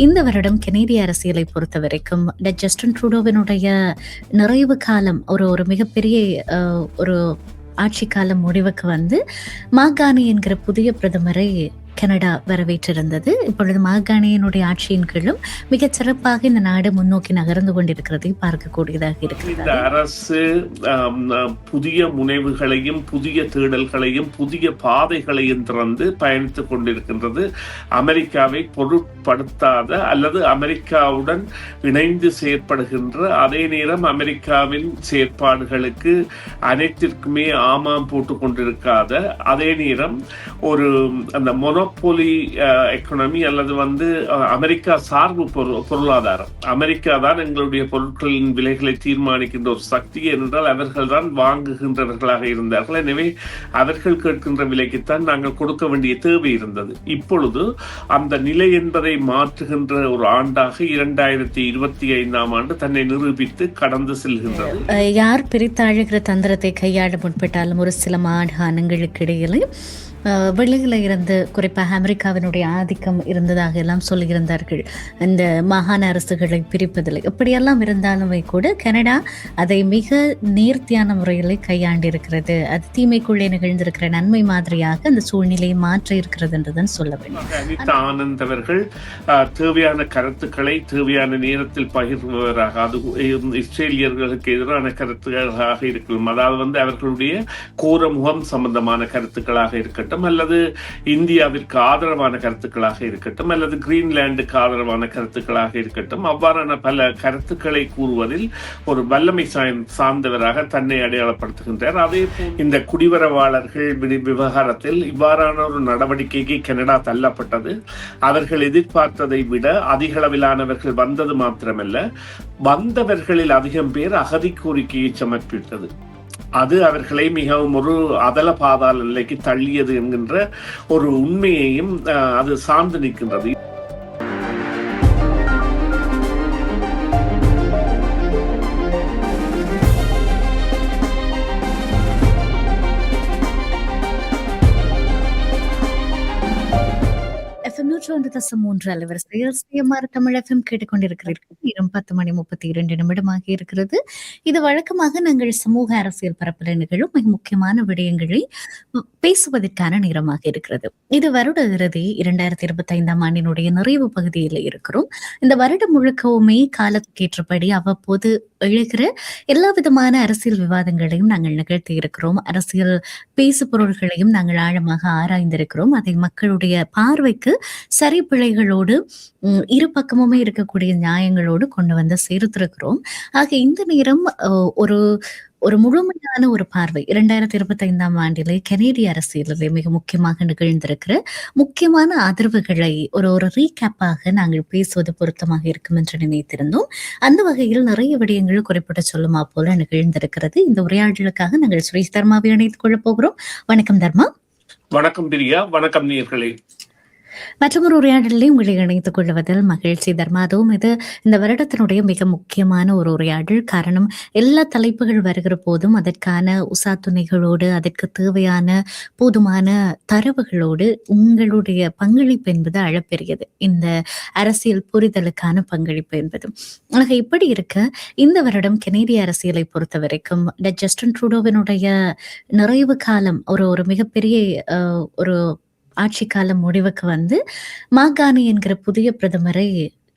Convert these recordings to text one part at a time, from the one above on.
இந்த வருடம் கெனேடிய அரசியலை பொறுத்தவரைக்கும் ஜஸ்டின் ட்ரூடோவினுடைய நிறைவு காலம் ஒரு ஒரு மிகப்பெரிய ஒரு ஆட்சி காலம் முடிவுக்கு வந்து மாகாணி என்கிற புதிய பிரதமரை கனடா வரவேற்றிருந்தது. இப்பொழுது மாகாணியினுடைய ஆட்சியின் கீழும் மிகச் சிறப்பாக இந்த நாடு முன்னோக்கி நகர்ந்து கொண்டிருக்கிறதை பார்க்கக்கூடியதாக இருக்கிறது. இந்த அரசு புதிய முனைவுகளையும் புதிய தேடல்களையும் புதிய பாதைகளையும் திறந்து பயணித்துக் கொண்டிருக்கின்றது. அமெரிக்காவை பொருட்படுத்தாத அல்லது அமெரிக்காவுடன் இணைந்து செயற்படுகின்ற, அதே நேரம் அமெரிக்காவின் செயற்பாடுகளுக்கு அனைத்திற்குமே ஆமாம் போட்டுக் கொண்டிருக்காத, அதே நேரம் ஒரு அந்த மொனோபோலி எக்கனாமி அல்லது அமெரிக்கா சார்பு பொருளாதாரம். அமெரிக்கா தான் எங்களுடைய பொருட்களின் விலைகளை தீர்மானிக்கின்ற ஒரு சக்தி என்றால் அவர்கள் தான் வாங்குகின்றவர்களாக இருந்தார்கள். எனவே அவர்கள் கேட்கின்ற விலைக்குத்தான் நாங்கள் கொடுக்க வேண்டிய தேவை இருந்தது. இப்பொழுது அந்த நிலை என்பதை மாற்றுகின்ற ஒரு ஆண்டாக 2025 ஆண்டு தன்னை நிரூபித்து கடந்து செல்கின்றது. யார் பிரித்தாழுகிற தந்திரத்தை கையாள முற்பட்டாலும் ஒரு சில மாகாணங்களுக்கு இடையிலே வெளியில் இருந்து குறிப்பாக அமெரிக்காவினுடைய ஆதிக்கம் இருந்ததாக எல்லாம் சொல்லியிருந்தார்கள். இந்த மாகாண அரசுகளை பிரிப்பதில்லை. எப்படியெல்லாம் இருந்தாலுமே கூட கனடா அதை மிக நேர்த்தியான முறையில் கையாண்டிருக்கிறது. அது தீமைக்குள்ளே நிகழ்ந்திருக்கிற நன்மை மாதிரியாக அந்த சூழ்நிலையை மாற்றி இருக்கிறது என்றுதான் சொல்ல வேண்டும். அனிதா ஆனந்த் அவர்கள் தேவையான கருத்துக்களை தேவையான நேரத்தில் பகிர்வராக, அது இஸ்ரேலியர்களுக்கு எதிரான கருத்துக்களாக இருக்கலாம், அதாவது அவர்களுடைய கோரமுகம் சம்பந்தமான கருத்துக்களாக இருக்கட்டும், அல்லது இந்தியாவிற்கு ஆதரவான கருத்துக்களாக இருக்கட்டும், அல்லது கிரீன்லாந்துக்கு ஆதரவான கருத்துக்களாக இருக்கட்டும், அவ்வாறான பல கருத்துக்களை கூறுவதில் ஒரு வல்லமை சார்ந்தவராக தன்னை அடையாளப்படுத்துகின்றார். அதே இந்த குடிவரவாளர்கள் விவகாரத்தில் இவ்வாறான ஒரு நடவடிக்கைக்கு கனடா தள்ளப்பட்டது. அவர்கள் எதிர்பார்த்ததை விட அதிக அளவிலானவர்கள் வந்தது மாத்திரமல்ல, வந்தவர்களில் அதிகம் பேர் அகதி கோரிக்கையை சமர்ப்பித்தது. அது அவர்களை மிகவும் ஒரு அதல பாதாள நிலைக்கு தள்ளியது என்கின்ற ஒரு உண்மையையும் அது சார்ந்து நிற்கின்றது. அலைவரிசையில் CMR தமிழ் FM கேட்டுக்கொண்டிருக்கிறீர்கள். 10:32 இருக்கிறது. இது வழக்கமாக நாங்கள் சமூக அரசியல் பரப்பல நிகழும் மிக முக்கியமான விடயங்களை பேசுவதற்கான நேரமாக இருக்கிறது. இது வருட இறுதி 2025 ஆண்டினுடைய நிறைவு பகுதியில் இருக்கிறோம். இந்த வருடம் முழுக்கவுமே காலத்துக்கேற்றபடி அவ்வப்போது எழுகிற எல்லா விதமான அரசியல் விவாதங்களையும் நாங்கள் நிகழ்த்தி இருக்கிறோம். அரசியல் பேசு பொருள்களையும் நாங்கள் ஆழமாக ஆராய்ந்திருக்கிறோம். அதை மக்களுடைய பார்வைக்கு சரி பிழைகளோடு இரு பக்கமுமே இருக்கக்கூடிய நியாயங்களோடு கொண்டு வந்து சேர்த்திருக்கிறோம். ஆக இந்த நேரம் ஒரு ஒரு முழுமையான ஒரு பார்வை 2025 ஆண்டிலே கனேடிய அரசியலிலே மிக முக்கியமாக நிகழ்ந்திருக்கிற முக்கியமான அதிர்வுகளை ஒரு ரீகேப்பாக நாங்கள் பேசுவது பொருத்தமாக இருக்கும் என்று நினைத்திருந்தோம். அந்த வகையில் நிறைய விடயங்கள் குறிப்பிட்டு சொல்லுமா போல நிகழ்ந்திருக்கிறது. இந்த உரையாடலுக்காக நாங்கள் சுரேஷ் தர்மாவை இணைத்துக் கொள்ளப் போகிறோம். வணக்கம் தர்மா. வணக்கம் பிரியா. வணக்கம் நேயர்களே. மற்றொரு உரையாடலை உங்களை இணைத்துக் கொள்வதில் மகிழ்ச்சி தர்மா. அதுவும் இது இந்த வருடத்தினுடைய மிக முக்கியமான ஒரு உரையாடல். காரணம், எல்லா தலைப்புகள் வருகிற போதும் அதற்கான உசாத்துணைகளோடு அதற்கு தேவையான போதுமான தரவுகளோடு உங்களுடைய பங்களிப்பு என்பது அளப்பெரியது. இந்த அரசியல் புரிதலுக்கான பங்களிப்பு என்பது ஆக இப்படி இருக்க இந்த வருடம் கெனேடிய அரசியலை பொறுத்த வரைக்கும் ஜஸ்டின் ட்ரூடோவினுடைய நிறைவு காலம் ஒரு மிகப்பெரிய ஒரு ஆட்சி காலம் முடிவுக்கு வந்து மாகாணி என்கிற புதிய பிரதமரை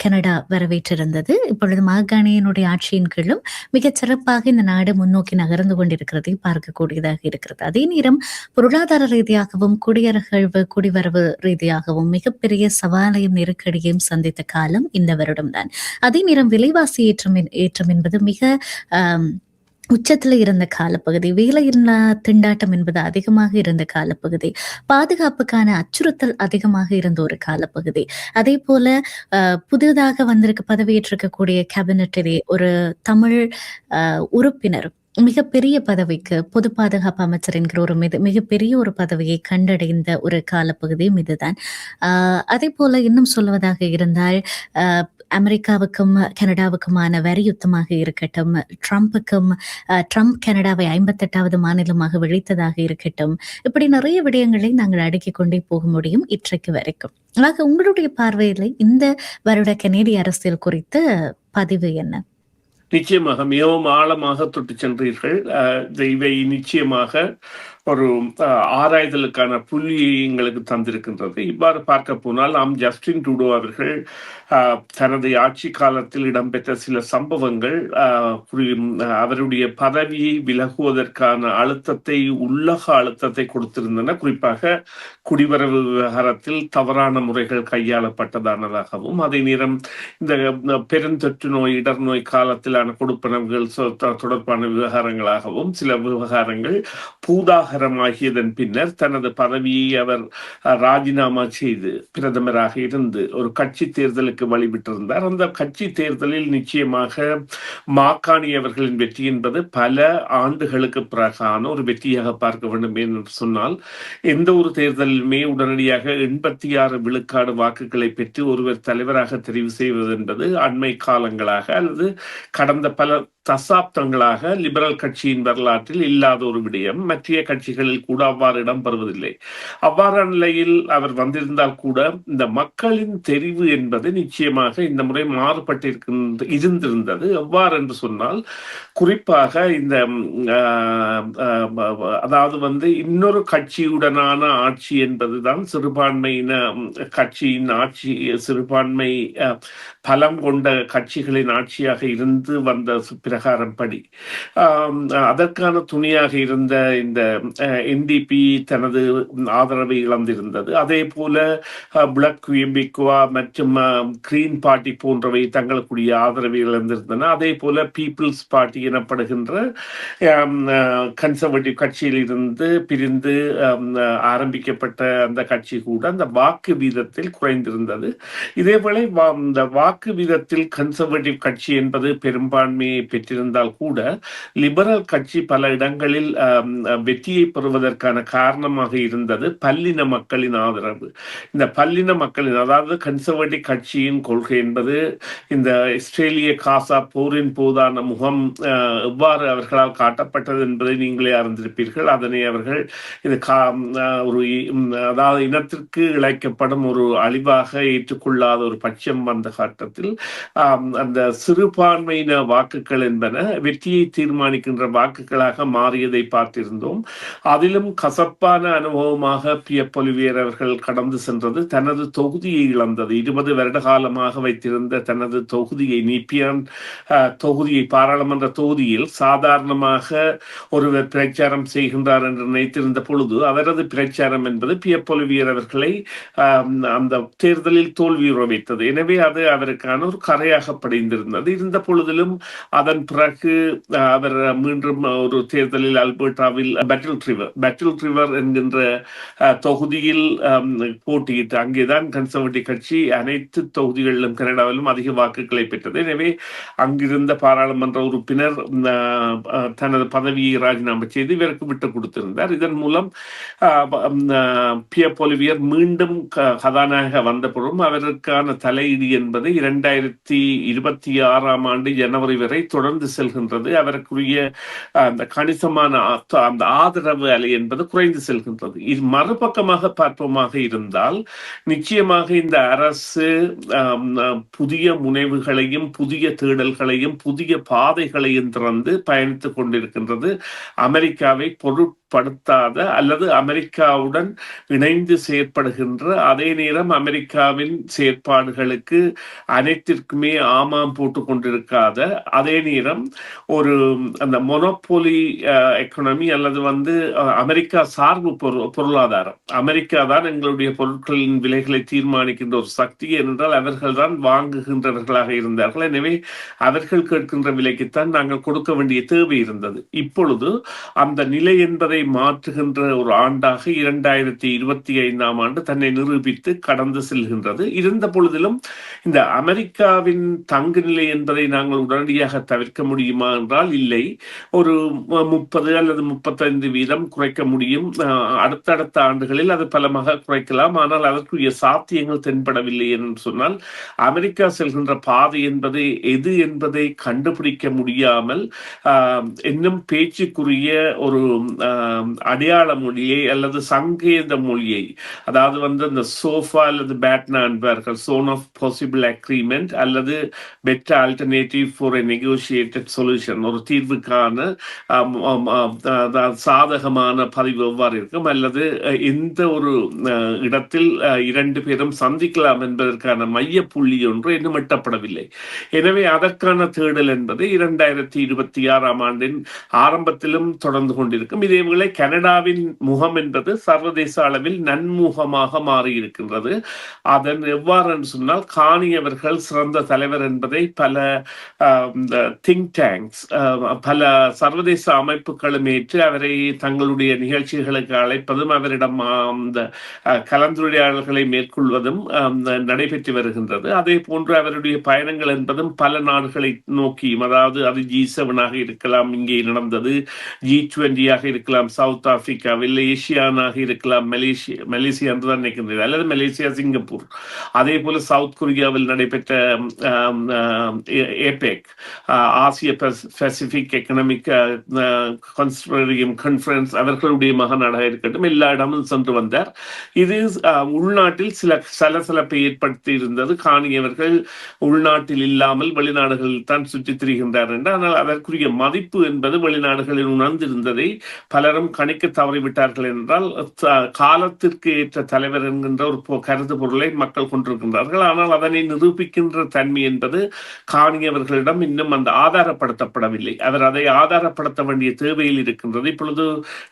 கனடா வரவேற்றிருந்தது. இப்பொழுது மாகாணியினுடைய ஆட்சியின் கீழும் மிகச் சிறப்பாக இந்த நாடு முன்னோக்கி நகர்ந்து கொண்டிருக்கிறதை பார்க்கக்கூடியதாக இருக்கிறது. அதே நேரம் பொருளாதார ரீதியாகவும் குடிவரவு ரீதியாகவும் மிகப்பெரிய சவாலையும் நெருக்கடியையும் சந்தித்த காலம் இந்த வருடம்தான். அதே நேரம் விலைவாசி ஏற்றம் என்பது மிக உச்சத்துல இருந்த காலப்பகுதி, வேலையில்லா திண்டாட்டம் என்பது அதிகமாக இருந்த காலப்பகுதி, பாதுகாப்புக்கான அச்சுறுத்தல் அதிகமாக இருந்த ஒரு காலப்பகுதி. அதே போல புதிதாக பதவியேற்றிருக்கக்கூடிய கேபினெட்டிலே ஒரு தமிழ் உறுப்பினர் மிகப்பெரிய பதவிக்கு, பொது பாதுகாப்பு அமைச்சர் என்கிற ஒரு மிகப்பெரிய ஒரு பதவியை கண்டடைந்த ஒரு காலப்பகுதியும் இதுதான். அதே போல இன்னும் சொல்வதாக இருந்தால் அமெரிக்காவுக்கும் கனடாவுக்குமான வரி யுத்தமாக இருக்கட்டும், ட்ரம்ப் கனடாவை 58வது மாநிலமாக விழித்ததாக இருக்கட்டும், இப்படி நிறைய விடயங்களை நாங்கள் அடுக்கிக் கொண்டே போக முடியும் இன்றைக்கு வரைக்கும். ஆக உங்களுடைய பார்வையில இந்த வருட கனேடிய அரசியல் குறித்த பதிவு என்ன? நிச்சயமாக மிகவும் ஆழமாக தொட்டு சென்றீர்கள். இவை நிச்சயமாக ஒரு ஆராய்தலுக்கான புள்ளியை எங்களுக்கு தந்திருக்கின்றது. இவ்வாறு பார்க்க போனால் ஜஸ்டின் ட்ரூடோ அவர்கள் தனது ஆட்சி காலத்தில் இடம்பெற்ற சில சம்பவங்கள் அவருடைய பதவியை விலகுவதற்கான அழுத்தத்தை, உள்ளக அழுத்தத்தை கொடுத்திருந்தன. குறிப்பாக குடிவரவு விவகாரத்தில் தவறான முறைகள் கையாளப்பட்டதானதாகவும், அதே நேரம் இந்த பெருந்தொற்று நோய், இடர் நோய் காலத்திலான கொடுப்பனவுகள் தொடர்பான விவகாரங்களாகவும் சில விவகாரங்கள் பூதாகரமாகியதன் பின்னர் தனது பதவியை அவர் ராஜினாமா செய்து பிரதமராக இருந்து ஒரு கட்சி தேர்தலுக்கு வழிவிட்டிருந்தார். அந்த கட்சி தேர்தலில் நிச்சயமாக மாக்காணி அவர்களின் வெற்றி என்பது பல ஆண்டுகளுக்கு பிறகான ஒரு வெற்றியாக பார்க்க வேண்டும் என்று சொன்னால், எந்த ஒரு தேர்தலிலுமே உடனடியாக 86 விழுக்காடு வாக்குகளை பெற்று ஒருவர் தலைவராக தெரிவு செய்வது என்பது அண்மை காலங்களாக அல்லது கடந்த பல தசாப்தங்களாக லிபரல் கட்சியின் வரலாற்றில் இல்லாத ஒரு விடயம். மற்ற கட்சிகளில் கூட அவ்வாறு இடம்பெறுவதில்லை. அவ்வாறான நிலையில் அவர் வந்திருந்தால் கூட இந்த மக்களின் தெரிவு என்பது நிச்சயமாக இந்த முறை இருந்திருந்தது. எவ்வாறு என்று சொன்னால், குறிப்பாக இந்த அதாவது இன்னொரு கட்சியுடனான ஆட்சி என்பதுதான் சிறுபான்மையின கட்சியின் ஆட்சி, சிறுபான்மை பலம் கொண்ட கட்சிகளின் ஆட்சியாக இருந்து வந்த பிரகாரம் படி அதற்கான துணியாக இருந்த இந்த என்டிபி தனது ஆதரவை இழந்திருந்தது. அதே போல பிளாக் குயம்பிக்குவா மற்றும் கிரீன் பார்ட்டி போன்றவை தங்களுக்குரிய ஆதரவை இழந்திருந்தன. அதே போல பீப்புள்ஸ் பார்ட்டி எனப்படுகின்ற கன்சர்வேட்டிவ் கட்சியில் இருந்து பிரிந்து ஆரம்பிக்கப்பட்ட அந்த கட்சி கூட அந்த வாக்கு வீதத்தில் குறைந்திருந்தது. இதேபோல இந்த வாக்கு வீதத்தில் கன்சர்வேட்டிவ் கட்சி என்பது பெரும்பான்மையை பெற்றிருந்தால் கூட லிபரல் கட்சி பல இடங்களில் வெற்றியை பெறுவதற்கான காரணமாக இருந்தது பல்லின மக்களின் ஆதரவு. இந்த பல்லின மக்களின், அதாவது கன்சர்வேட்டிவ் கட்சியின் கொள்கை என்பது இந்த இஸ்ரேலிய காசா போரின் போதான முகம் எவ்வாறு அவர்களால் காட்டப்பட்டது என்பதை நீங்களே அறிந்திருப்பீர்கள். அதனை அவர்கள் இது ஒரு அதாவது இனத்திற்கு இழைக்கப்படும் ஒரு அழிவாக ஏற்றுக்கொள்ளாத ஒரு பட்சம் வந்த கட்டத்தில் அந்த சிறுபான்மையின வாக்குகள் என்பன வெற்றியை தீர்மானிக்கின்ற வாக்குகளாக மாறியதை பார்த்திருந்தோம். அதிலும் கசப்பான அனுபவமாக பியர் பொலிவியர் அவர்கள் கடந்து சென்றது தனது தொகுதியை இழந்தது. 20 வருட காலமாக வைத்திருந்த தனது தொகுதியை, நீப்பியான் தொகுதியை, பாராளுமன்ற தொகுதியில் சாதாரணமாக ஒருவர் பிரச்சாரம் செய்கின்றார் என்று நினைத்திருந்த பொழுது அவரது பிரச்சாரம் என்பது பியர் பொலிவியர் அவர்களை அந்த தேர்தலில் தோல்வியுற வைத்தது. எனவே அது அவருக்கான ஒரு கரையாக படிந்திருந்தது. இருந்த பொழுதிலும் அதன் பிறகு அவர் மீண்டும் ஒரு தேர்தலில் அல்பர்டாவில் பேட்டில் ரிவர் என்கின்ற தொகுதியில் போட்டியிட்டு அங்கேதான் கன்சர்வேட்டிவ் கட்சி அனைத்து தொகுதிகளிலும் கனடாவிலும் அதிக வாக்குகளை பெற்றது. எனவே அங்கிருந்த பாராளுமன்ற உறுப்பினர் தனது பதவியை ராஜினாமா செய்து இவருக்கு விட்டுக் கொடுத்திருந்தார். இதன் மூலம் பியர் பொலிவியர் மீண்டும் கதாநாயக வந்த பொழுதும் அவருக்கான தலையீடு என்பது 2026 ஆண்டு ஜனவரி வரை தொடர்ந்து செல்கின்றது. அவருக்குரிய அந்த கணிசமான அந்த ஆதரவு அலை என்பது குறைந்து செல்கின்றது. இது மறுபக்கமாக பார்ப்போமாக இருந்தால் நிச்சயமாக இந்த அரசு புதிய முனைவுகளையும் புதிய தேடல்களையும் புதிய பாதைகளையும் திறந்து பயணித்துக் கொண்டிருக்கின்றது. அமெரிக்காவை பொருட்படுத்தாத அல்லது அமெரிக்காவுடன் இணைந்து செயற்படுகின்ற, அதே நேரம் அமெரிக்காவின் செயற்பாடுகளுக்கு அனைத்திற்குமே ஆமாம் போட்டுக் கொண்டிருக்காத, அதே நேரம் ஒரு அந்த மொனோபோலி எக்கனாமி அல்லது அமெரிக்கா சார்பு பொருளாதாரம், அமெரிக்கா தான் எங்களுடைய பொருட்களின் விலைகளை தீர்மானிக்கின்ற ஒரு சக்தி என்றால் அவர்கள் தான் வாங்குகின்றவர்களாக இருந்தார்கள். எனவே அவர்கள் கேட்கின்ற விலைக்குத்தான் நாங்கள் கொடுக்க வேண்டிய தேவை இருந்தது. இப்பொழுது அந்த நிலை என்பதை மாற்றுகின்ற ஒரு ஆண்டாக 2025ஆம் ஆண்டு தன்னை நிரூபித்து கடந்து செல்கின்றது. இருந்த பொழுதிலும் இந்த அமெரிக்காவின் தங்குநிலை என்பதை நாங்கள் உடனடியாக தவிர்க்க முடியுமா என்றால் இல்லை. ஒரு 30 அல்லது 35% குறைக்க முடியும். அடுத்தடுத்த ஆண்டுகளில் அது பலமாக குறைக்கலாம். ஆனால் அதற்குரிய சாத்தியங்கள் தென்படவில்லை என்று சொன்னால் அமெரிக்கா செல்கின்ற பாதை என்பது எது என்பதை கண்டுபிடிக்க முடியாமல் இன்னும் பேச்சுக்குரிய ஒரு அடையாள மொழியை அல்லது சங்கேத மொழியை, அதாவது வந்து இந்த சோஃபா அல்லது பேட்னா என்பார்கள், சோன் ஆஃப் பாசிபிள் அக்ரிமெண்ட் அல்லது better alternative for a நெகோசியேட்டட் solution, ஒரு தீர்வுக்கான சாதகமான பதிவு எவ்வாறு இருக்கும் அல்லது எந்த ஒரு இடத்தில் இரண்டு பேரும் சந்திக்கலாம் என்பதற்கான மைய புள்ளி ஒன்று இன்னும் எட்டப்படவில்லை. எனவே அதற்கான தேடல் என்பது 2026ஆம் ஆண்டின் ஆரம்பத்திலும் தொடர்ந்து கொண்டிருக்கும். இதேவேளை கனடாவின் முகம் என்பது சர்வதேச அளவில் நன்முகமாக மாறியிருக்கின்றது. அதன் எவ்வாறு என்று சொன்னால், காணி அவர்கள் சிறந்த தலைவர் என்பதை பல திங்க் டேங்க்ஸ், பல சர்வதேச அமைப்புகளும் ஏற்று அவரை தங்களுடைய நிகழ்ச்சிகளுக்கு அழைப்பதும் அவரிடம் அந்த கலந்துரையாடல்களை மேற்கொள்வதும் நடைபெற்று வருகின்றது. அதே போன்று அவருடைய பயணங்கள் என்பதும் பல நாடுகளை நோக்கியும், அதாவது அது G7ஆக இருக்கலாம், இங்கே நடந்தது G20ஆக இருக்கலாம் சவுத் ஆப்பிரிக்காவில், ஏசியானாக இருக்கலாம் மலேசியா என்று தான் நினைக்கின்றது, அல்லது மலேசியா சிங்கப்பூர், அதே போல சவுத் கொரியாவில் நடைபெற்ற ஏபெக், ஆசிய பசிபிக் எக்கனாமிக் கான்ஃபரன்ஸ், அவர்களுடைய மகாநாடாக இருக்கட்டும், எல்லா இடமும் சென்று வந்தார். இது உள்நாட்டில் சில சலசலப்பை ஏற்படுத்தி இருந்தது. காணியவர்கள் உள்நாட்டில் இல்லாமல் வெளிநாடுகளில் தான் சுற்றித் திரிகின்றார் என்று, ஆனால் அதற்குரிய மதிப்பு என்பது வெளிநாடுகளில் உணர்ந்திருந்ததை பலரும் கணிக்க தவறிவிட்டார்கள் என்றால், காலத்திற்கு ஏற்ற தலைவர் என்கின்ற ஒரு கருத்து பொருளை மக்கள் கொண்டிருக்கின்றார்கள். ஆனால் அதனை நிரூபிக்கின்ற தன்மை என்பது காணியவர்களிடம் இன்னும் அந்த ஆதாரப்படுத்தப்படவில்லை. அவர் அதை ஆதாரப்படுத்த வேண்டிய தேவையில் இருக்கின்றது. இப்பொழுது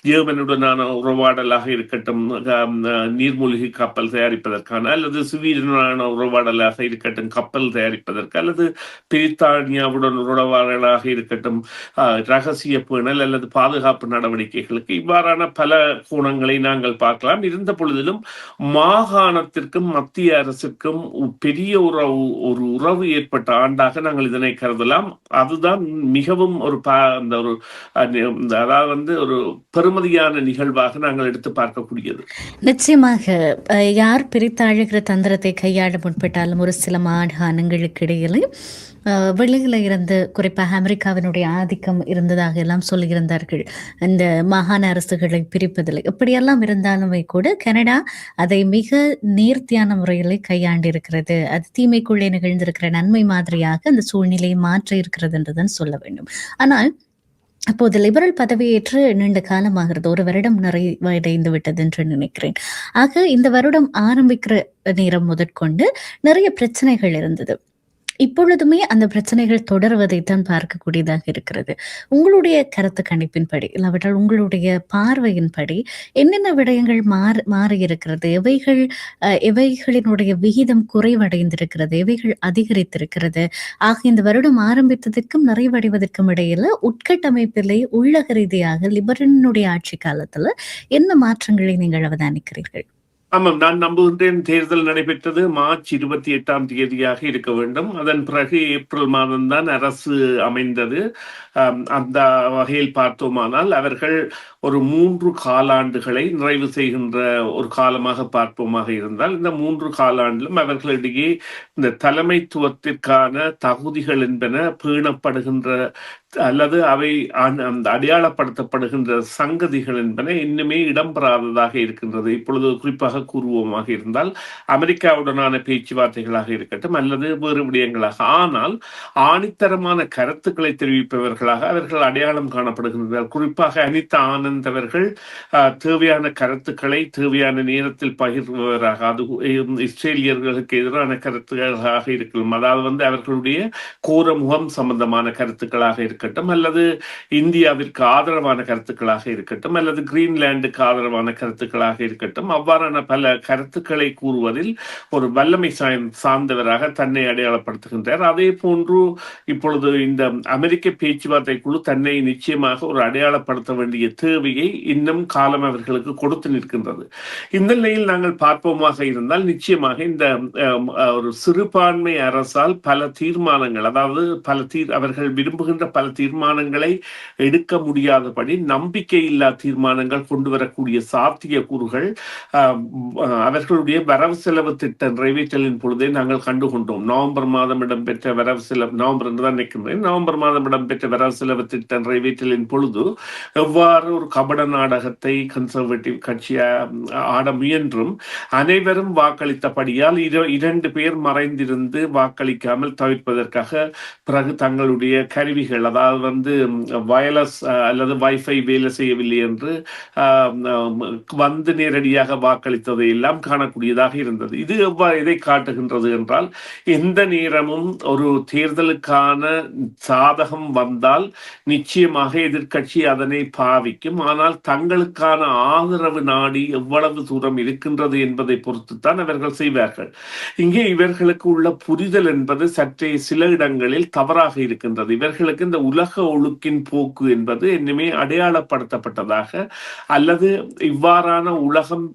ஜெர்மனுடனான உறவாடலாக இருக்கட்டும், நீர்மூழ்கி கப்பல் தயாரிப்பதற்கான, அல்லது சுவீடனான உறவாடலாக இருக்கட்டும் கப்பல் தயாரிப்பதற்கு, அல்லது பிரித்தானியாவுடன் உறவாடலாக இருக்கட்டும் ரகசிய பேணல் அல்லது பாதுகாப்பு நடவடிக்கைகளுக்கு, இவ்வாறான பல கோணங்களை நாங்கள் பார்க்கலாம். இருந்த பொழுதிலும் மாகாணத்திற்கும் மத்திய அரசுக்கும் பெரிய ஒரு உறவு ஏற்பட்ட ஆண்டாக நாங்கள் இதனை கருதலாம். அதுதான் மிகவும் ஒரு அதாவது வந்து ஒரு பெருமதியான நிகழ்வாக நாங்கள் எடுத்து பார்க்கக்கூடியது. நிச்சயமாக யார் பிரித்தாழுகிற தந்திரத்தை கையாள முற்பட்டாலும் ஒரு சில மாகாணங்களுக்கு இடையிலே வெளியில இருந்து, குறிப்பாக அமெரிக்காவினுடைய ஆதிக்கம் இருந்ததாக எல்லாம் சொல்லியிருந்தார்கள் இந்த மாகாண அரசுகளை பிரிப்பதில். இப்படியெல்லாம் இருந்தாலுமே கூட கனடா அதை மிக நேர்த்தியான முறையில் கையாண்டிருக்கிறது. அது தீமைக்குள்ளே நிகழ்ந்திருக்கிற நன்மை மாதிரியாக அந்த சூழ்நிலையை மாற்றி இருக்கிறது என்றுதான் சொல்ல வேண்டும். ஆனால் அப்போது லிபரல் பதவியேற்று நீண்ட காலமாகிறது, 1 வருடம் நிறைவடைந்து விட்டது என்று நினைக்கிறேன். ஆக இந்த வருடம் ஆரம்பிக்கிற நேரம் முதற்கொண்டு நிறைய பிரச்சனைகள் இருந்தது. இப்பொழுதுமே அந்த பிரச்சனைகள் தொடர்வதைத்தான் பார்க்கக்கூடியதாக இருக்கிறது. உங்களுடைய கருத்து கணிப்பின்படி, இல்லாவிட்டால் உங்களுடைய பார்வையின்படி என்னென்ன விடயங்கள் மாறி இருக்கிறது? எவைகளினுடைய விகிதம் குறைவடைந்திருக்கிறது? எவைகள் அதிகரித்திருக்கிறது? ஆக இந்த வருடம் ஆரம்பித்ததற்கும் நிறைவடைவதற்கும் இடையில உட்கட்டமைப்பிலே உள்ளக ரீதியாக லிபரலினுடைய ஆட்சி காலத்துல என்ன மாற்றங்களை நீங்கள் அவதானிக்கிறீர்கள்? ஆமாம், நான் நம்புகின்றேன். தேர்தல் நடைபெற்றது மார்ச் 28ஆம் தேதியாக இருக்க வேண்டும். அதன் பிறகு ஏப்ரல் மாதம்தான் அரசு அமைந்தது. அந்த வகையில் பார்த்தோமானால் அவர்கள் ஒரு 3 காலாண்டுகளை நிறைவு செய்கின்ற ஒரு காலமாக பார்ப்போமாக இருந்தால், இந்த 3 காலாண்டிலும் அவர்களிடையே இந்த தலைமைத்துவத்திற்கான தகுதிகள் என்பன பேணப்படுகின்ற அல்லது அவை அடையாளப்படுத்தப்படுகின்ற சங்கதிகள் என்பன இன்னுமே இடம்பெறாததாக இருக்கின்றது. இப்பொழுது குறிப்பாக கூறுவோமாக இருந்தால், அமெரிக்காவுடனான பேச்சுவார்த்தைகளாக இருக்கட்டும் அல்லது வேறு விடயங்களாக, ஆனால் ஆணித்தரமான கருத்துக்களை தெரிவிப்பவர்களாக அவர்கள் அடையாளம் காணப்படுகின்றனர். குறிப்பாக அனிதா ஆனந்த் அவர்கள் தேவையான கருத்துக்களை தேவையான நேரத்தில் பகிர்பவராக, அது இஸ்ரேலியர்களுக்கு எதிரான கருத்துக்களாக இருக்கலாம், அதாவது வந்து அவர்களுடைய கோரமுகம் சம்பந்தமான கருத்துக்களாக இருக்கட்டும், அல்லது இந்தியாவிற்கு ஆதரவான கருத்துக்களாக இருக்கட்டும், அல்லது கிரீன்லாந்துக்கு ஆதரவான கருத்துக்களாக இருக்கட்டும், அவ்வாறான பல கருத்துக்களை கூறுவதில் ஒரு வல்லமை சார்ந்தவராக தன்னை அடையாளப்படுத்துகின்றார். அதே போன்று இப்பொழுது இந்த அமெரிக்க பேச்சுவார்த்தை குழு தன்னை நிச்சயமாக ஒரு அடையாளப்படுத்த வேண்டிய தேவை சேவையை இன்னும் காலம் அவர்களுக்கு கொடுத்து நிற்கின்றது. இந்த நிலையில் நாங்கள் பார்ப்போமாக இருந்தால் நிச்சயமாக இந்த ஒரு சிறுபான்மை அரசால் பல தீர்மானங்கள், அதாவது அவர்கள் விரும்புகின்ற பல தீர்மானங்களை எடுக்க முடியாதபடி நம்பிக்கையில்லா தீர்மானங்கள் கொண்டு வரக்கூடிய சாத்திய கூறுகள் அவர்களுடைய வரவு செலவு திட்ட நிறைவேற்றலின் பொழுதே நாங்கள் கண்டுகொண்டோம். நவம்பர் மாதம் இடம்பெற்ற வரவு செலவு, நவம்பர் என்று தான் நிற்கின்றேன், நவம்பர் மாதம் இடம்பெற்ற வரவு செலவு திட்ட நிறைவேற்றலின் பொழுது எவ்வாறு ஒரு கபட நாடகத்தை கன்சர்வேட்டிவ் கட்சி ஆட முயன்றும் அனைவரும் வாக்களித்தபடியால் 2 பேர் மறைந்திருந்து வாக்களிக்காமல் தவிர்ப்பதற்காக பிறகு தங்களுடைய கருவிகள், அதாவது வயர்லெஸ் அல்லது வைஃபை வேலை செய்யவில்லை என்று வந்து நேரடியாக வாக்களித்ததை எல்லாம் காணக்கூடியதாக இருந்தது. இது எதை காட்டுகின்றது என்றால், எந்த நேரமும் ஒரு தேர்தலுக்கான சாதகம் வந்தால் நிச்சயமாக எதிர்க்கட்சி அதனை பாவிக்கும். ஆனால் தங்களுக்கான ஆதரவு நாடி எவ்வளவு தூரம் இருக்கின்றது என்பதை பொறுத்துத்தான் அவர்கள் செய்வார்கள். இங்கே இவர்களுக்கு உள்ள புரிதல் என்பது சற்றே சில இடங்களில் தவறாக இருக்கின்றது. இவர்களுக்கு இந்த உலக ஒழுக்கின் போக்கு என்பது இன்னுமே அடையாளப்படுத்தப்பட்டதாக, அல்லது இவ்வாறான உலகம்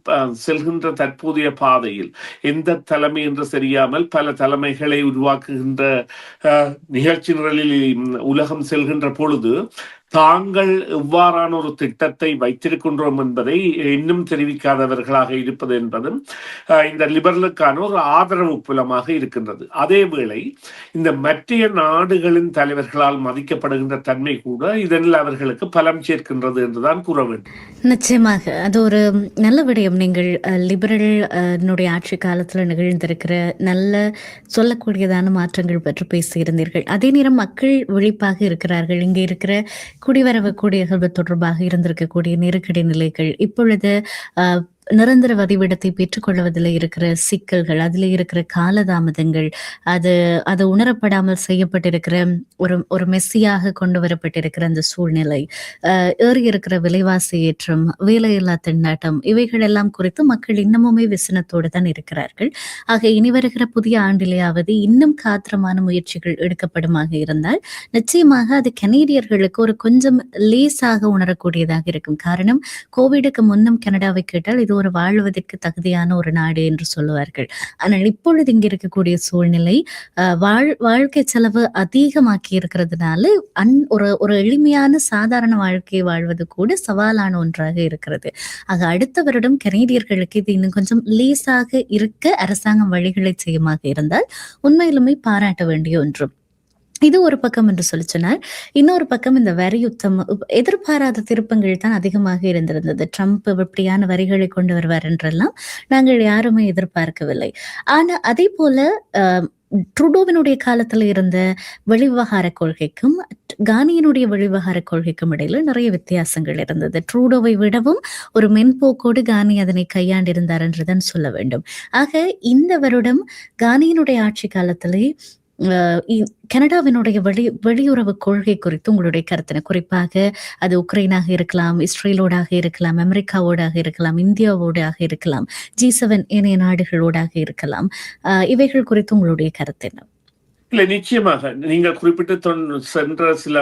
செல்கின்ற தற்போதைய பாதையில் எந்த தலைமை என்று தெரியாமல் பல தலைமைகளை உருவாக்குகின்ற நிகழ்ச்சி நிரலில் உலகம் செல்கின்ற பொழுது தாங்கள் எவ்வாறான ஒரு திட்டத்தை வைத்திருக்கின்றோம் என்பதை இன்னும் தெரிவிக்காதவர்களாக இருப்பது என்பதும் இந்த லிபரலுக்கான ஒரு ஆதரவு புலமாக இருக்கின்றது. அதேவேளை இந்த மற்ற நாடுகளின் தலைவர்களால் மதிக்கப்படுகின்ற தன்மை கூட இதனில் அவர்களுக்கு பலம் சேர்க்கின்றது என்றுதான் கூற வேண்டும். நிச்சயமாக அது ஒரு நல்ல விடயம். நீங்கள் லிபரல் ஆட்சி காலத்தில் நிகழ்ந்திருக்கிற நல்ல சொல்லக்கூடியதான மாற்றங்கள் பற்றி பேசியிருந்தீர்கள். அதே நேரம் மக்கள் விழிப்பாக இருக்கிறார்கள். இங்கே இருக்கிற குடிவரவு குடியகல்வு தொடர்பாக இருந்திருக்கக்கூடிய நெருக்கடி நிலைகள், இப்பொழுது நிரந்தர வதிவிடத்தை பெற்றுக்கொள்வதில் இருக்கிற சிக்கல்கள், அதில் இருக்கிற காலதாமதங்கள், அது உணரப்படாமல் செய்யப்பட்டிருக்கிற ஒரு மெஸ்ஸியாக கொண்டு வரப்பட்டிருக்கிற அந்த சூழ்நிலை, ஏறி இருக்கிற விலைவாசி ஏற்றம், வேலையில்லா திண்டாட்டம், இவைகள் எல்லாம் குறித்து மக்கள் இன்னமுமே விசனத்தோடு தான் இருக்கிறார்கள். ஆக இனி வருகிற புதிய ஆண்டிலேயாவது இன்னும் காத்திரமான முயற்சிகள் எடுக்கப்படுமாக இருந்தால் நிச்சயமாக அது கனேடியர்களுக்கு ஒரு கொஞ்சம் லேசாக உணரக்கூடியதாக இருக்கும். காரணம், கோவிடுக்கு முன்னும் கனடாவை கேட்டால் இது ஒரு வாழ்வதற்கு தகுதியான ஒரு நாடு என்று சொல்லுவார்கள். ஆனால் இப்பொழுது இங்க இருக்கக்கூடிய சூழ்நிலை வாழ்க்கை செலவு அதிகமாக்கி இருக்கிறதுனால ஒரு எளிமையான சாதாரண வாழ்க்கையை வாழ்வது கூட சவாலான ஒன்றாக இருக்கிறது. ஆக அடுத்த வருடம் கனேடியர்களுக்கு இது இன்னும் கொஞ்சம் லேசாக இருக்க அரசாங்கம் வழிகளை செய்யுமாக இருந்தால் உண்மையிலுமே பாராட்ட வேண்டிய ஒன்றும். இது ஒரு பக்கம் என்று சொல்லி சொன்னால், இன்னொரு பக்கம் இந்த வரி யுத்தம், எதிர்பாராத திருப்பங்கள் தான் அதிகமாக இருந்திருந்தது. ட்ரம்ப் இப்படியான வரிகளை கொண்டு வருவார் என்றெல்லாம் நாங்கள் யாருமே எதிர்பார்க்கவில்லை. ஆனா அதே போல ட்ரூடோவினுடைய காலத்துல இருந்த வெளிவிவகார கொள்கைக்கும் கானியினுடைய வெளிவிவகார கொள்கைக்கும் இடையில நிறைய வித்தியாசங்கள் இருந்தது. ட்ரூடோவை விடவும் ஒரு மென்போக்கோடு கானி அதனை கையாண்டிருந்தார் என்றுதான் சொல்ல வேண்டும். ஆக இந்த வருடம் கானியினுடைய ஆட்சி காலத்திலே கனடாவினுடைய வெளியுறவு கொள்கை குறித்து உங்களுடைய கருத்தின, குறிப்பாக அது உக்ரைனாக இருக்கலாம், இஸ்ரேலோடாக இருக்கலாம், அமெரிக்காவோடாக இருக்கலாம், இந்தியாவோடாக இருக்கலாம், G7 ஏனைய நாடுகளோடாக இருக்கலாம், இவைகள் குறித்து உங்களுடைய கருத்தின? இல்லை, நிச்சயமாக நீங்கள் குறிப்பிட்டு சென்ற சில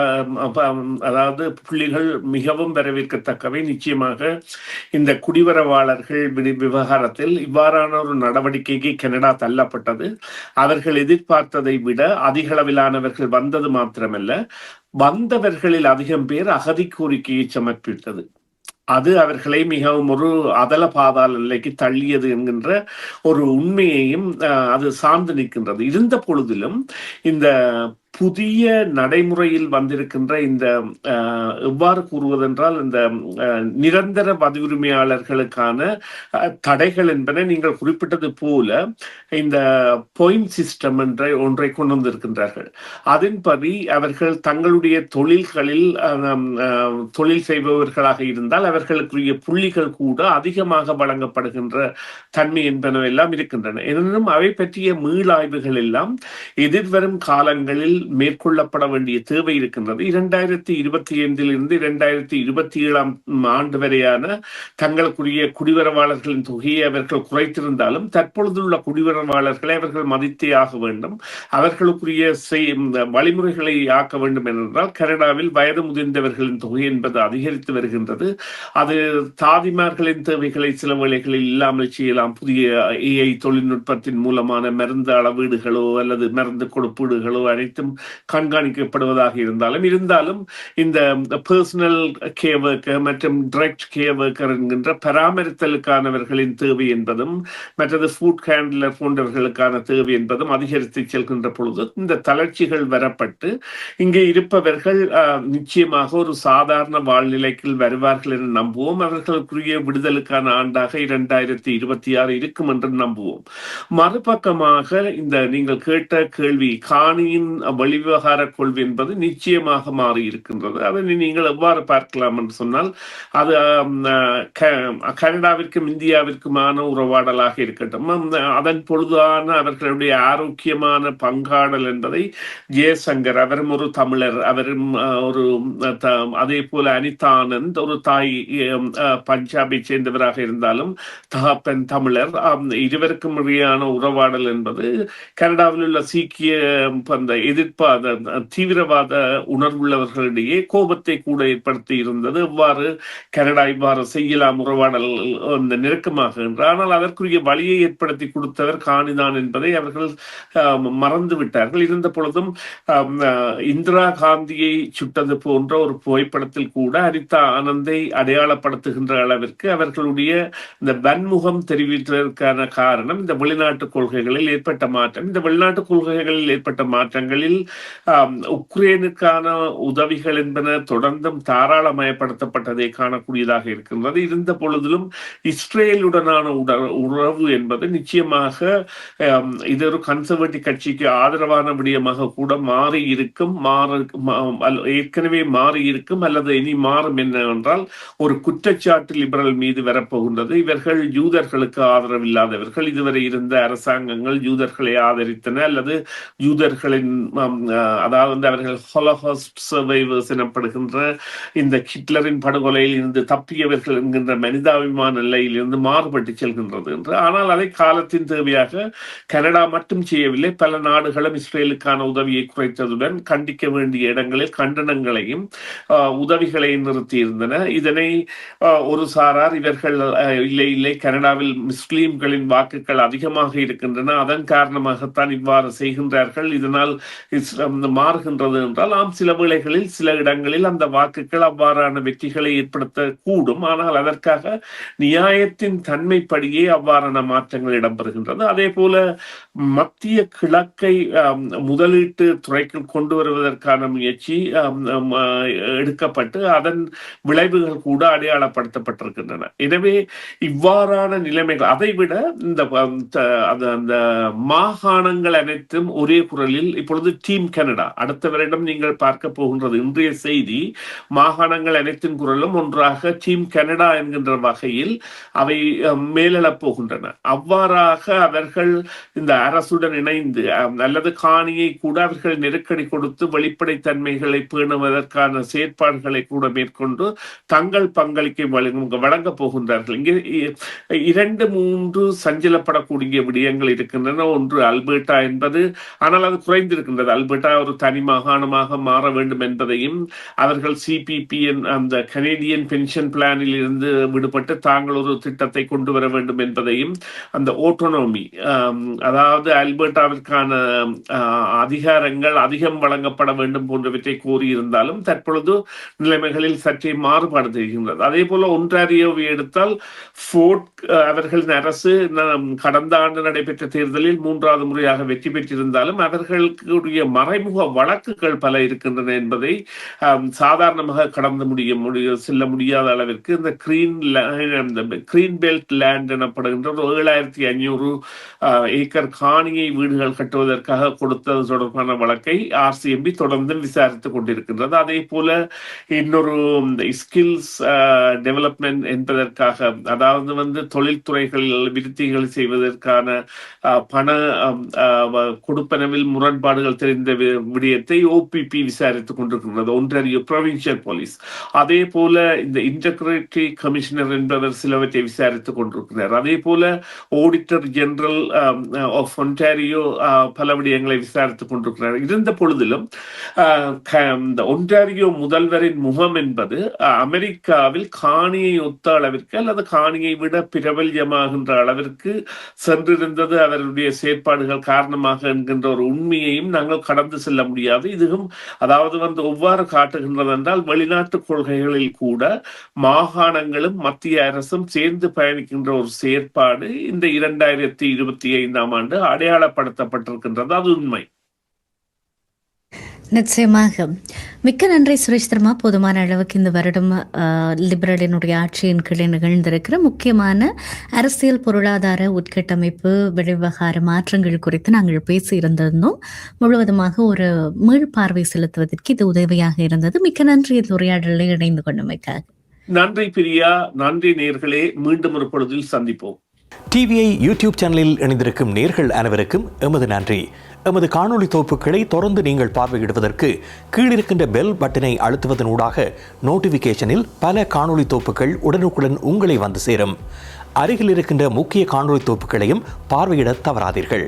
அதாவது புள்ளிகள் மிகவும் வரவேற்கத்தக்கவை. நிச்சயமாக இந்த குடிவரவாளர்கள் விவகாரத்தில் இவ்வாறான ஒரு நடவடிக்கைக்கு கனடா தள்ளப்பட்டது. அவர்கள் எதிர்பார்த்ததை விட அதிக அளவிலானவர்கள் வந்தது மாத்திரமல்ல, வந்தவர்களில் அதிகம் பேர் அகதி கோரிக்கையை சமர்ப்பித்தது. அது அவர்களை மிகவும் ஒரு அதல பாதாள நிலைக்கு தள்ளியது என்கின்ற ஒரு உண்மையையும் அது சார்ந்து நிற்கின்றது. இருந்த பொழுதிலும் இந்த புதிய நடைமுறையில் வந்திருக்கின்ற இந்த எவ்வாறு கூறுவதென்றால், இந்த நிரந்தர பதிவுரிமையாளர்களுக்கான தடைகள் என்பன நீங்கள் குறிப்பிட்டது போல இந்த பாயிண்ட் சிஸ்டம் என்ற ஒன்றை கொண்டு வந்திருக்கின்றார்கள். அதன்படி அவர்கள் தங்களுடைய தொழில்களில் தொழில் செய்பவர்களாக இருந்தால் அவர்களுக்குரிய புள்ளிகள் கூட அதிகமாக வழங்கப்படுகின்ற தன்மை என்பனவெல்லாம் இருக்கின்றன. எனினும் அவை பற்றிய மீளாய்வுகள் எல்லாம் எதிர்வரும் காலங்களில் மேற்கொள்ளப்பட வேண்டிய தேவை இருக்கின்றது. 2025 2027 ஆண்டு வரையான தங்களுக்குரிய குடிவரவாளர்களின் தொகையை அவர்கள் குறைத்திருந்தாலும் தற்பொழுதுள்ள குடிவரவாளர்களை அவர்கள் மதித்தே ஆக வேண்டும். அவர்களுக்குரிய வழிமுறைகளை ஆக்க வேண்டும் என்றால் கனடாவில் வயது முதிர்ந்தவர்களின் தொகை என்பது அதிகரித்து வருகின்றது. அது தாதிமார்களின் தேவைகளை சில வேளைகளில் இல்லாமல் செய்யலாம். புதிய AI தொழில்நுட்பத்தின் மூலமான மருந்து அளவீடுகளோ அல்லது மருந்து கொடுப்பீடுகளோ அனைத்தும் கண்காணிக்கப்படுவதாக இருந்தாலும் இந்த பர்சனல் கேர் ஒர்க்கர் மற்றும் டைரக்ட் கேர் ஒர்க்கர் என்கின்ற பராமரித்தலுக்கானவர்களின் தேவை என்பதும் மற்றது ஃபுட் ஹேண்ட்லர் போன்றவர்களுக்கான தேவை என்பதும் அதிகரித்து செல்கின்ற பொழுது இந்த தளர்ச்சிகள் வரப்பட்டு இங்கே இருப்பவர்கள் நிச்சயமாக ஒரு சாதாரண வாழ்நிலைக்கு வருவார்கள் என நம்புவோம். அவர்களுக்குரிய விடுதலுக்கான ஆண்டாக 2026 இருக்கும் என்று நம்புவோம். மறுபக்கமாக இந்த நீங்கள் கேட்ட கேள்வி காணியின் வெளிவிவகார கொள்கை என்பது நிச்சயமாக மாறி இருக்கின்றது. அதை நீங்கள் எவ்வாறு பார்க்கலாம் என்று சொன்னால் அது கனடாவிற்கும் இந்தியாவிற்குமான உறவாடலாக இருக்கட்டும். அதன் பொழுதான அவர்களுடைய ஆரோக்கியமான பங்காடல் என்பதை ஜெயசங்கர் அவரும் ஒரு தமிழர், அவரும் ஒரு அதே போல அனிதா ஆனந்த் ஒரு தாய் பஞ்சாபை சேர்ந்தவராக இருந்தாலும் தகப்பன் தமிழர், இருவருக்கும் இடையான உறவாடல் என்பது கனடாவில் உள்ள சீக்கிய எதிர்ப்பு தீவிரவாத உணர்வுள்ளவர்களிடையே கோபத்தை கூட ஏற்படுத்தி இருந்தது. எவ்வாறு கனடா இவ்வாறு செய்யலாம் உறவாடல் நெருக்கமாக என்று. ஆனால் அதற்குரிய வழியை ஏற்படுத்தி கொடுத்தவர் காணிதான் என்பதை அவர்கள் மறந்து விட்டார்கள். இருந்த பொழுதும் இந்திரா காந்தியை சுட்டது போன்ற ஒரு புகைப்படத்தில் கூட அனிதா ஆனந்தை அடையாளப்படுத்துகின்ற அளவிற்கு அவர்களுடைய இந்த வன்முகம் தெரிவித்ததற்கான காரணம் இந்த வெளிநாட்டு கொள்கைகளில் ஏற்பட்ட மாற்றம். இந்த வெளிநாட்டு கொள்கைகளில் ஏற்பட்ட மாற்றங்களில் உக்ரைனுக்கான உதவிகள் என்பன தொடர்ந்தும் தாராளமயப்படுத்தப்பட்டதை காணக்கூடியதாக இருக்கின்றது. இருந்த பொழுதிலும் இஸ்ரேலுடனான உறவு என்பது நிச்சயமாக இது ஒரு கன்சர்வேட்டிவ் கட்சிக்கு ஆதரவான விடயமாக கூட மாறி இருக்கும், ஏற்கனவே மாறி இருக்கும் அல்லது இனி மாறும் என்னவென்றால் ஒரு குற்றச்சாட்டு லிபரல் மீது வரப்போகின்றது. இவர்கள் யூதர்களுக்கு ஆதரவு இல்லாதவர்கள். இதுவரை இருந்த அரசாங்கங்கள் யூதர்களை ஆதரித்தன அல்லது யூதர்களின் அதாவது அவர்கள் ஹோலோகாஸ்ட் சர்வைவர்ஸ் எனப்படுகின்ற இந்த ஹிட்லரின் படுகொலையில் இருந்து தப்பியவர்கள் என்கின்ற மனிதாபிமான நிலையில் இருந்து மாறுபட்டு செல்கின்றது என்று. ஆனால் அதை காலத்தின் தேவையாக கனடா மட்டும் செய்யவில்லை. பல நாடுகளும் இஸ்ரேலுக்கான உதவியை குறைத்ததுடன் கண்டிக்க வேண்டிய இடங்களில் கண்டனங்களையும் உதவிகளையும் நிறுத்தியிருந்தன. இதனை ஒரு சாரார் இவர்கள் இல்லை கனடாவில் முஸ்லீம்களின் வாக்குகள் அதிகமாக இருக்கின்றன, அதன் காரணமாகத்தான் இவ்வாறு செய்கின்றார்கள், இதனால் மாறுகின்றது என்றால் சில வேளைகளில் சில இடங்களில் அந்த வாக்குகள் அவ்வாறான வெற்றிகளை ஏற்படுத்த கூடும். ஆனால் அதற்காக நியாயத்தின் தன்மைப்படியே அவ்வாறான மாற்றங்கள் இடம்பெறுகின்றது. அதே போல மத்திய கிழக்கை முதலீட்டு துறைக்குள் கொண்டு வருவதற்கான முயற்சி எடுக்கப்பட்டு அதன் விளைவுகள் கூட அடையாளப்படுத்தப்பட்டிருக்கின்றன. எனவே இவ்வாறான நிலைமைகள் அதைவிட இந்த அந்த மாகாணங்கள் அனைத்தும் ஒரே குரலில் இப்பொழுது டீம் கனடா அடுத்த வருடம் நீங்கள் பார்க்க போகின்றது. இன்றைய செய்தி மாகாணங்கள் அனைத்தின் குரலும் ஒன்றாக டீம் கனடா என்கின்ற வகையில் அவை மேலெழப் போகின்றன. அவ்வாறாக அவர்கள் இந்த அரசுடன் இணைந்து அல்லது காணியை கூட அவர்கள் நெருக்கடி கொடுத்து வெளிப்படைத்தன்மைகளை பேணுவதற்கான செயற்பாடுகளை கூட மேற்கொண்டு தங்கள் பங்களிப்பை வழங்கப் போகின்றார்கள். இங்கே 2-3 சஞ்சலப்படக்கூடிய விடயங்கள் இருக்கின்றன. ஒன்று அல்பர்டா என்பது, ஆனால் அது குறைந்திருக்கின்றது. அல்பர்டா ஒரு தனி மாகாணமாக மாற வேண்டும் என்பதையும் அவர்கள் CPP அந்த கனேடியன் பென்ஷன் பிளானில் இருந்து விடுபட்டு தாங்கள் ஒரு திட்டத்தை கொண்டு வர வேண்டும் என்பதையும் அந்த ஓட்டோனோமி அதாவது அல்பர்டாவிற்கான அதிகாரங்கள் அதிகம் வழங்கப்பட வேண்டும் போன்றவற்றை கோரியிருந்தாலும் தற்பொழுது நிலைமைகளில் சற்றே மாறுபாடு தெரிகின்றது. அதே போல ஒன்றாரியோவை எடுத்தால் ஃபோர்ட் அவர்களின் அரசு கடந்த ஆண்டு நடைபெற்ற தேர்தலில் 3வது முறையாக வெற்றி பெற்றிருந்தாலும் அவர்களுடைய மறைமுக வழக்குகள் பல இருக்கின்றன என்பதை சாதாரணமாக கடந்து செல்ல முடியாத அளவிற்கு இந்த கிரீன் பெல்ட் லேண்ட் எனப்படுகின்ற 7500 ஏக்கர் காணியை வீடுகள் கட்டுவதற்காக கொடுத்தது தொடர்பான வழக்கை RCMP தொடர்ந்து விசாரித்துக் கொண்டிருக்கின்றது. அதே போல இன்னொரு ஸ்கில்ஸ் டெவலப்மெண்ட் என்பதற்காக அதாவது தொழில்துறைகளில் விருத்திகள் செய்வதற்கான பண கொடுப்பனவில் முரண்பாடுகள் இந்த விடயத்தை ஓபிபி விசாரித்துக் கொண்டிருக்கிறது, ஒன்றாரியோ ப்ரொவின்சியல் போலீஸ். அதே போல இந்த இன்டெகிரிட்டி கமிஷனர் என்பவர் சிலவற்றை விசாரித்துக் கொண்டிருக்கிறார். அதே போல ஆடிட்டர் ஜெனரல் ஆஃப் ஒன்டாரியோ பல விடயங்களை விசாரித்துக் கொண்டிருக்கிறார். இருந்த பொழுதிலும் இந்த ஒன்டாரியோ முதல்வரின் முகம் என்பது அமெரிக்காவில் காணியை ஒத்த அளவிற்கு அல்லது காணியை விட பிரபல்யமாகின்ற அளவிற்கு சென்றிருந்தது அவருடைய செயற்பாடுகள் காரணமாக என்கின்ற ஒரு உண்மையையும் நாங்கள் கடந்து செல்ல முடியாது. இதுவும் அதாவது எவ்வாறு காட்டுகின்றது என்றால், வெளிநாட்டு கொள்கைகளில் கூட மாகாணங்களும் மத்திய அரசும் சேர்ந்து பயணிக்கின்ற ஒரு செயற்பாடு இந்த 2025 அடையாளப்படுத்தப்பட்டிருக்கின்றது. அது உண்மை. நிச்சயமாக. மிக்க நன்றி சுரேஷ் தர்மா. போதுமான அளவுக்கு இந்த வருடம் லிபரலினுடைய ஆட்சியின் கீழே நிகழ்ந்திருக்கிற முக்கியமான அரசியல், பொருளாதார உட்கட்டமைப்பு, வெளிவிவகார மாற்றங்கள் குறித்து நாங்கள் பேசியிருந்திருந்தோம். முழுவதுமாக ஒரு மீள்பார்வை செலுத்துவதற்கு இது உதவியாக இருந்தது. மிக்க நன்றி இந்த உரையாடலில் இணைந்து கொண்டமைக்காக. நன்றி பிரியா. நன்றி நேர்களே. மீண்டும் ஒரு பொழுதில் சந்திப்போம். டிவிஐ யூடியூப் சேனலில் இணைந்திருக்கும் நேர்கள் அனைவருக்கும் எமது நன்றி. எமது காணொளி தொகுப்புகளை தொடர்ந்து நீங்கள் பார்வையிடுவதற்கு கீழிருக்கின்ற பெல் பட்டனை அழுத்துவதனூடாக நோட்டிபிகேஷனில் பல காணொளி தொகுப்புகள் உடனுக்குடன் உங்களை வந்து சேரும். அருகில் இருக்கின்ற முக்கிய காணொளி தொகுப்புகளையும் பார்வையிட தவறாதீர்கள்.